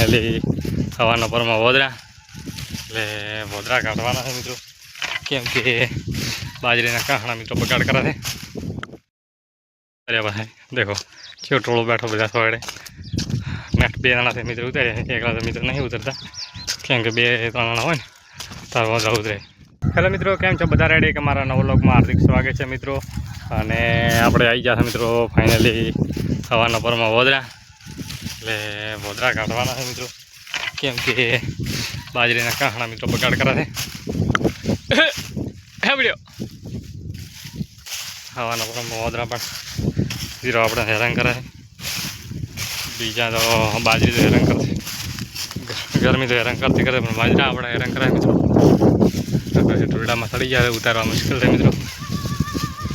Finally સવારના પરમાં વોદરા એટલે વોદરા કાઢવાના છે મિત્રો, કેમ કે બાજરીના કાહણા મિત્રો બગાડ કરે છે. અરે ભાઈ દેખો કેવો ટોળો બેઠો બધા સવારે નેટ 2 જણા છે મિત્રો ઉતાર્યા છે, એકલા તો મિત્રો નહીં ઉતરતા કેમ કે 2-3 જણા હોય ને તાર વોદરા ઉતરે. હેલો મિત્રો, કેમ છો બધા? રેડી કે મારા નવા વ્લોગમાં હાર્દિક સ્વાગત છે મિત્રો. અને આપણે આવી ગયા છે મિત્રો ફાઇનલી સવારના પરમાં વોદરા એટલે વોદરા કાઢવાના છે મિત્રો, કેમ કે બાજરીના કાહણા મિત્રો બગાડ કરે છે. હે વિડીયો સવારના પરમાં વોદરા પણ મિત્રો આપણે હેરાન કરે છે, બીજા તો બાજરી તો હેરાન કરશે, ગરમી તો હેરાન કરતી કરે પણ બાજરા આપણે હેરાન કરે મિત્રો. ટોરડામાં સડી જાય ઉતારવા મુશ્કેલ છે મિત્રો,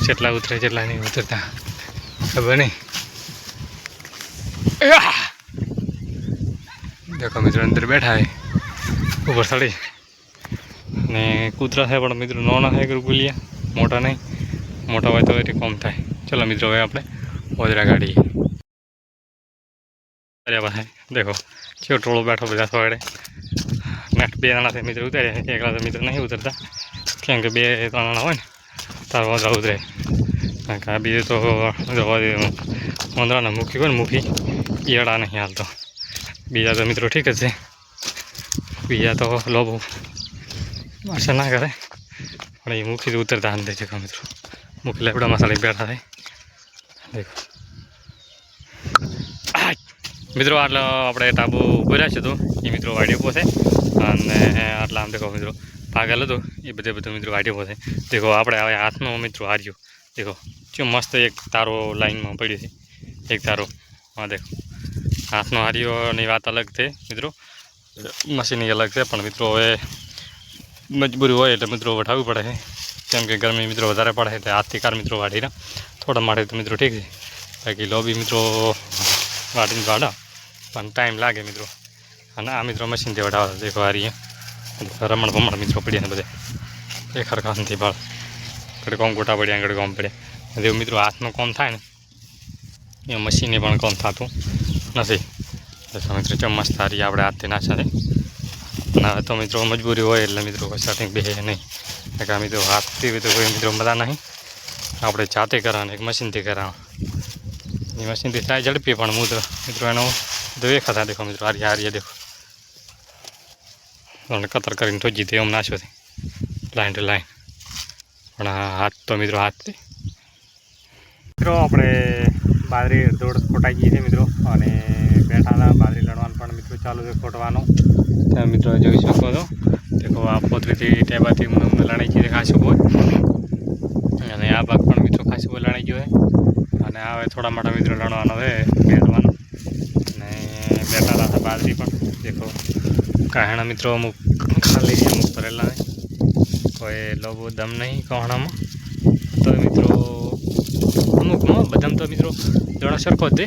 જેટલા ઉતરે જેટલા નહીં ઉતરતા ખબર નહીં. દેખો મિત્રો અંદર બેઠા છે ઉપર સડી, ને કૂતરા છે પણ મિત્રો નાના છે ગુલિયા, મોટા નહીં. મોટા હોય તો એથી કોમ થાય. ચલો મિત્રો હવે આપણે વોદરા કાઢીએ. અરે ભાઈ દેખો કેવો ટોળો બેઠો બધા સવારે નેટ 2 જણા છે મિત્રો ઉતાર્યા છે, એકલા તો મિત્રો નહીં ઉતરતા કેમ કે 2-3 જણા હોય ને તાર વોદરા ઉતરે. કારણ કે આ બીજું તો વોંદરાને મૂકી હોય ને મૂકી ઈયળા નહીં હાલતો. બીજા તો મિત્રો ઠીક જ છે, બીજા તો લોભ અસર ના કરે પણ એ મૂકી તો ઉતરતા અંદર છે મિત્રો. મૂકી લેપડામાં સાડી બેઠા થાય દેખો મિત્રો. આટલો આપણે ટાબુ ભર્યા છે તો એ મિત્રો વાડીઓ પોસે, અને આટલા આમ દેખો મિત્રો પાગલ હતો એ બધું મિત્રો વાડીઓ પોસે. દેખો આપણે હવે હાથનો મિત્રો હાર્યો દેખો કેવો મસ્ત એક તારો લાઈનમાં પડ્યો છે, એક તારો. હા દેખો હાથનો હાર્યોની વાત અલગ છે મિત્રો, મશીનની અલગ છે, પણ મિત્રો હવે મજબૂરી હોય એટલે મિત્રો વઢાવવું પડે છે, કેમ કે ગરમી મિત્રો વધારે પડે એટલે હાથથી કાર મિત્રો વાઢીને થોડા માટે તો મિત્રો ઠીક છે. બાકી લોબી મિત્રો વાઢીને વાઢા પણ ટાઈમ લાગે મિત્રો. અને આ મિત્રો મશીનથી વઢાવતા દેખો હારીએ રમણ ભમણ મિત્રો પડ્યા ને બધે એક હરખા નથી ભાળ ઘડી કોમ ગોટા પડ્યા ઘડી કોમ પડ્યા. એવું મિત્રો હાથનું કોમ થાય ને એ મશીને પણ કોમ થતું નથી. મિત્રો ચમ્મચ થારી આપણે હાથથી નાખ્યા છે, અને હવે તો મિત્રો મજબૂરી હોય એટલે મિત્રો કોઈ સેટિંગ બે નહીં. કારણ મિત્રો હાથથી તો કોઈ મિત્રો મજા નહીં, આપણે જાતે કરવાનું એક મશીનથી કરવાનું. એ મશીનથી થાય ઝડપી પણ હું તો મિત્રો એનો તો એક હતા દેખો મિત્રો હારીએ દેખો કતર કરીને ઠોજી દે એમ નાખ્યો છે લાઈન ટુ લાઈન, પણ હાથ તો મિત્રો હાથથી મિત્રો આપણે બાજરી અડધોડ ખોટાઈ ગઈ છે મિત્રો, અને બેઠાના બાજરી લણવાનું પણ મિત્રો ચાલુ છે ખોટવાનું. તમે મિત્રો જોઈ શકો છો દેખો આ પોતરીથી ટેબાથી લણાઈ ગઈ છે ખાસું હોય, અને આ ભાગ પણ મિત્રો ખાસું હોય લણાઈ ગયો છે. અને હવે થોડા મોટા મિત્રો લણવાનો છે બેઠવાનો, અને બેઠાના છે બાજરી પણ દેખો કાહણા મિત્રો અમુક ખાલી અમુક ભરેલા નહીં, કોઈ લોબો દમ નહીં કાહણામાં તો મિત્રો અમુકમાં બધામાં તો મિત્રો દણો સરખો જ છે,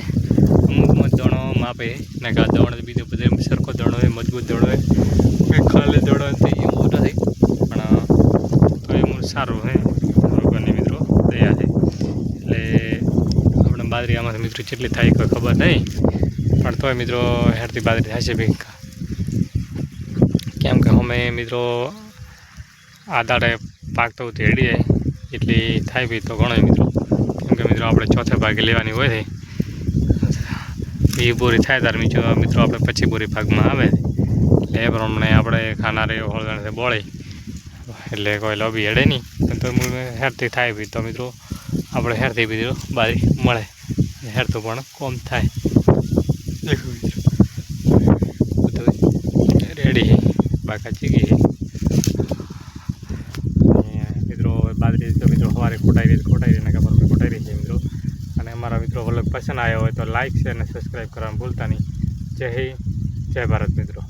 અમુકમાં દણો માપે ને કે દણ બીજો બધે સરખો દણો હોય, મજબૂત દણો હોય, કંઈ ખાલી દણો નથી એવું નથી, પણ તો એમ સારું છે ભગવાનની મિત્રો દયા છે. એટલે આપણે બાજરી આમાંથી મિત્રો કેટલી થાય કોઈ ખબર નહીં, પણ તોય મિત્રો હેરતી બાજરી થાય છે ભાઈ, કેમ કે અમે મિત્રો આ દાડે પાક તો હેડી જાય એટલી થાય બી તો ઘણો મિત્રો, કેમ કે મિત્રો આપણે ચોથે ભાગે લેવાની હોય છે. એ બોરી થાય ત્યારે મિત્રો આપણે પછી બોરી ભાગમાં આવે એટલે એ પ્રમાણે આપણે ખાનારે હોળગણ બોળે એટલે કોઈ લોબી હેડે નહીં, તો હેરથી થાય બી તો મિત્રો આપણે હેરથી બીજો બારી મળે, હેરતું પણ કોમ થાય. દેખો મિત્રો બધું રેડી બાકા ચીગી મિત્રો બાજરી તો મિત્રો સવારે ખોટાઈ રહી ખબર ખોટાઈ રહી છે મિત્રો. અને અમારા મિત્રો વ્લોગ પસંદ આવ્યો હોય તો લાઇક શેર અને સબસ્ક્રાઈબ કરવાનું ભૂલતા નહીં. જય હિન્દ, જય ભારત મિત્રો.